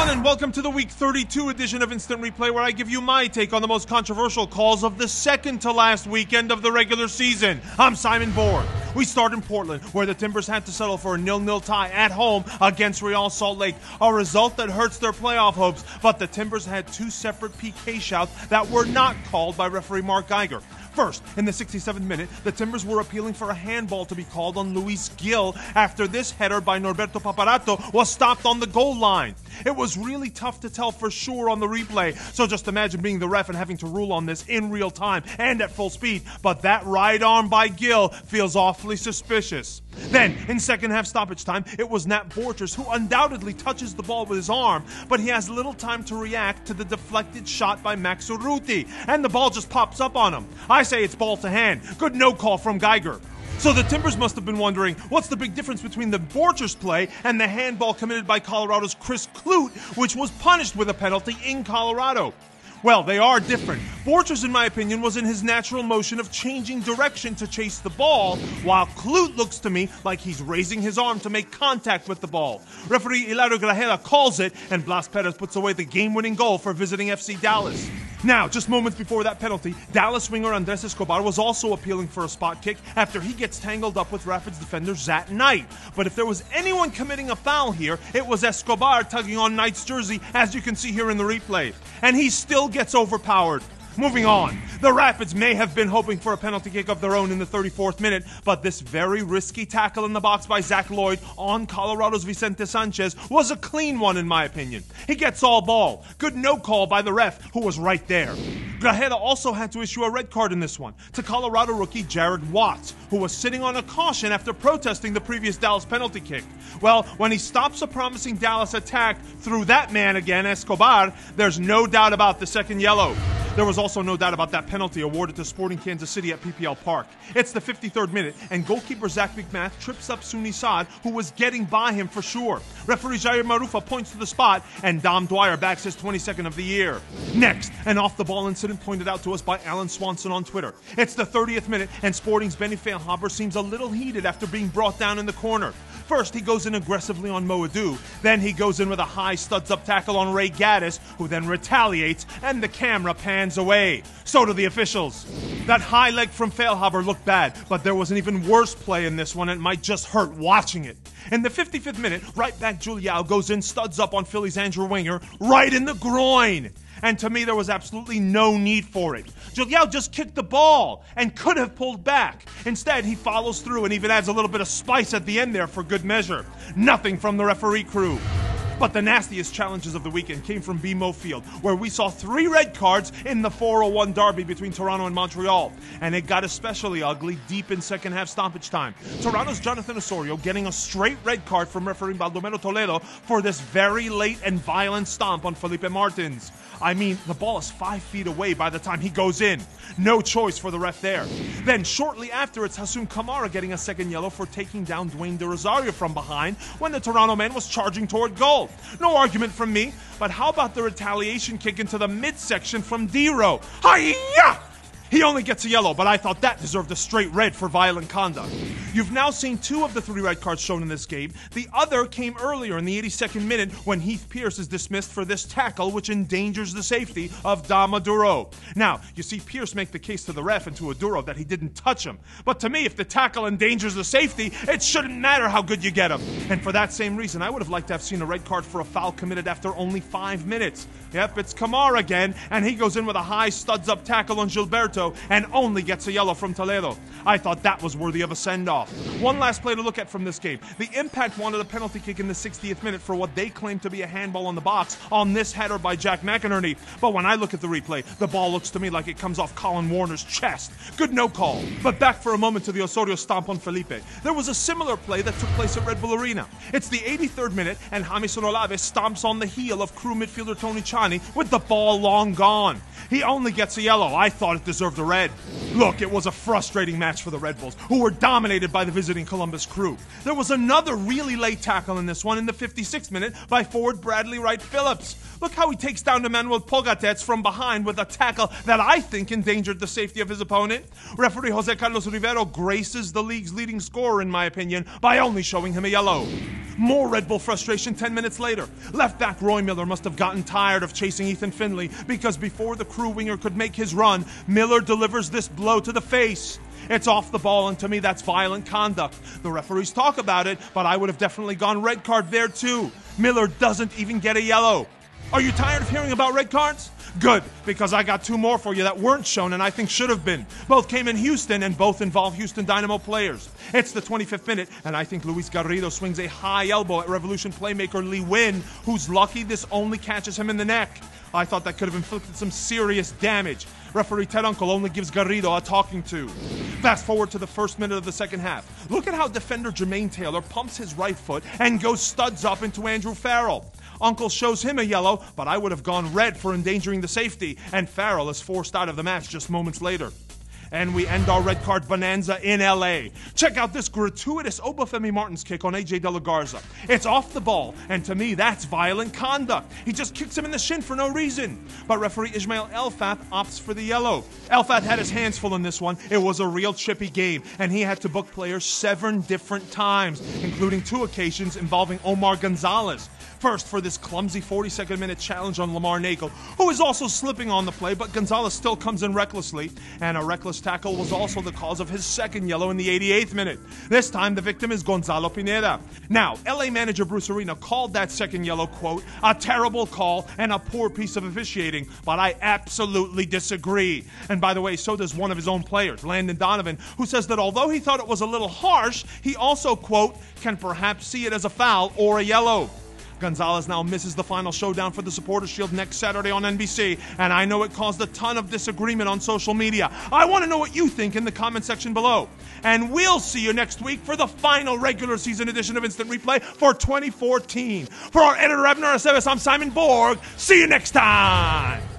everyone, and welcome to the Week 32 edition of Instant Replay, where I give you my take on the most controversial calls of the second-to-last weekend of the regular season. I'm Simon Borg. We start in Portland, where the Timbers had to settle for a 0-0 tie at home against Real Salt Lake, a result that hurts their playoff hopes, but the Timbers had two separate PK shouts that were not called by referee Mark Geiger. First, in the 67th minute, the Timbers were appealing for a handball to be called on Luis Gil after this header by Norberto Paparato was stopped on the goal line. It was really tough to tell for sure on the replay, so just imagine being the ref and having to rule on this in real time and at full speed, but that right arm by Gil feels awfully suspicious. Then, in second half stoppage time, it was Nat Borchers who undoubtedly touches the ball with his arm, but he has little time to react to the deflected shot by Max Urruti, and the ball just pops up on him. I say it's ball to hand. Good no call from Geiger. So the Timbers must have been wondering, what's the big difference between the Borchers play and the handball committed by Colorado's Chris Clute, which was punished with a penalty in Colorado? Well, they are different. Borchers, in my opinion, was in his natural motion of changing direction to chase the ball, while Clute looks to me like he's raising his arm to make contact with the ball. Referee Hilario Grajeda calls it, and Blas Perez puts away the game-winning goal for visiting FC Dallas. Now, just moments before that penalty, Dallas winger Andres Escobar was also appealing for a spot kick after he gets tangled up with Rapids defender Zat Knight. But if there was anyone committing a foul here, it was Escobar tugging on Knight's jersey, as you can see here in the replay. And he still gets overpowered. Moving on, the Rapids may have been hoping for a penalty kick of their own in the 34th minute, but this very risky tackle in the box by Zach Lloyd on Colorado's Vicente Sanchez was a clean one in my opinion. He gets all ball. Good no call by the ref, who was right there. Grajeda also had to issue a red card in this one to Colorado rookie Jared Watts, who was sitting on a caution after protesting the previous Dallas penalty kick. Well, when he stops a promising Dallas attack through that man again, Escobar, there's no doubt about the second yellow. There was also no doubt about that penalty awarded to Sporting Kansas City at PPL Park. It's the 53rd minute, and goalkeeper Zach McMath trips up Suni Saad, who was getting by him for sure. Referee Jair Marufa points to the spot, and Dom Dwyer backs his 22nd of the year. Next, an off-the-ball incident pointed out to us by Alan Swanson on Twitter. It's the 30th minute, and Sporting's Benny Feilhaber seems a little heated after being brought down in the corner. First, he goes in aggressively on Moadu. Then he goes in with a high studs-up tackle on Ray Gaddis, who then retaliates, and the camera pans away. So do the officials. That high leg from Feilhaber looked bad, but there was an even worse play in this one, and it might just hurt watching it. In the 55th minute, right back Juliao goes in studs up on Philly's Andrew Winger, right in the groin. And to me, there was absolutely no need for it. Juliao just kicked the ball and could have pulled back. Instead, he follows through and even adds a little bit of spice at the end there for good measure. Nothing from the referee crew. But the nastiest challenges of the weekend came from BMO Field, where we saw 3 red cards in the 401 derby between Toronto and Montreal. And it got especially ugly deep in second half stoppage time. Toronto's Jonathan Osorio getting a straight red card from referee Baldomero Toledo for this very late and violent stomp on Felipe Martins. I mean, the ball is 5 feet away by the time he goes in. No choice for the ref there. Then, shortly after, it's Hassoun Kamara getting a second yellow for taking down Dwayne De Rosario from behind when the Toronto man was charging toward goal. No argument from me, but how about the retaliation kick into the midsection from Dero? Hi-ya! He only gets a yellow, but I thought that deserved a straight red for violent conduct. You've now seen 2 of the 3 red cards shown in this game. The other came earlier in the 82nd minute when Heath Pierce is dismissed for this tackle, which endangers the safety of Dama Duro. Now, you see Pierce make the case to the ref and to Aduro that he didn't touch him. But to me, if the tackle endangers the safety, it shouldn't matter how good you get him. And for that same reason, I would have liked to have seen a red card for a foul committed after only 5 minutes. Yep, it's Kamara again, and he goes in with a high studs-up tackle on Gilberto and only gets a yellow from Toledo. I thought that was worthy of a send-off. One last play to look at from this game. The Impact wanted a penalty kick in the 60th minute for what they claim to be a handball on the box on this header by Jack McInerney. But when I look at the replay, the ball looks to me like it comes off Colin Warner's chest. Good no call. But back for a moment to the Osorio stomp on Felipe. There was a similar play that took place at Red Bull Arena. It's the 83rd minute, and Jamison Olave stomps on the heel of crew midfielder Tony Chani with the ball long gone. He only gets a yellow. I thought it deserved a red. Look, it was a frustrating match for the Red Bulls, who were dominated by the visiting Columbus Crew. There was another really late tackle in this one in the 56th minute by forward Bradley Wright Phillips. Look how he takes down Emmanuel Pogatetz from behind with a tackle that I think endangered the safety of his opponent. Referee Jose Carlos Rivero graces the league's leading scorer, in my opinion, by only showing him a yellow. More Red Bull frustration 10 minutes later. Left back Roy Miller must have gotten tired of chasing Ethan Finlay because before the crew winger could make his run, Miller delivers this blow to the face. It's off the ball, and to me that's violent conduct. The referees talk about it, but I would have definitely gone red card there too. Miller doesn't even get a yellow. Are you tired of hearing about red cards? Good, because I got two more for you that weren't shown and I think should have been. Both came in Houston and both involve Houston Dynamo players. It's the 25th minute, and I think Luis Garrido swings a high elbow at Revolution playmaker Lee Win, who's lucky this only catches him in the neck. I thought that could have inflicted some serious damage. Referee Ted Uncle only gives Garrido a talking to. Fast forward to the first minute of the second half. Look at how defender Jermaine Taylor pumps his right foot and goes studs up into Andrew Farrell. Uncle shows him a yellow, but I would have gone red for endangering the safety, and Farrell is forced out of the match just moments later. And we end our red card bonanza in LA. Check out this gratuitous Obafemi Martins kick on AJ De La Garza. It's off the ball, and to me that's violent conduct. He just kicks him in the shin for no reason. But referee Ismail Elfat opts for the yellow. Elfat had his hands full in this one. It was a real chippy game, and he had to book players 7 different times, including 2 occasions involving Omar Gonzalez. First, for this clumsy 42nd minute challenge on Lamar Nagel, who is also slipping on the play, but Gonzalez still comes in recklessly, and a reckless tackle was also the cause of his second yellow in the 88th minute. This time, the victim is Gonzalo Pineda. Now, LA manager Bruce Arena called that second yellow, quote, a terrible call and a poor piece of officiating, but I absolutely disagree. And by the way, so does one of his own players, Landon Donovan, who says that although he thought it was a little harsh, he also, quote, can perhaps see it as a foul or a yellow. Gonzalez now misses the final showdown for the Supporters Shield next Saturday on NBC, and I know it caused a ton of disagreement on social media. I want to know what you think in the comment section below. And we'll see you next week for the final regular season edition of Instant Replay for 2014. For our editor, Abner Aceves, I'm Simon Borg. See you next time!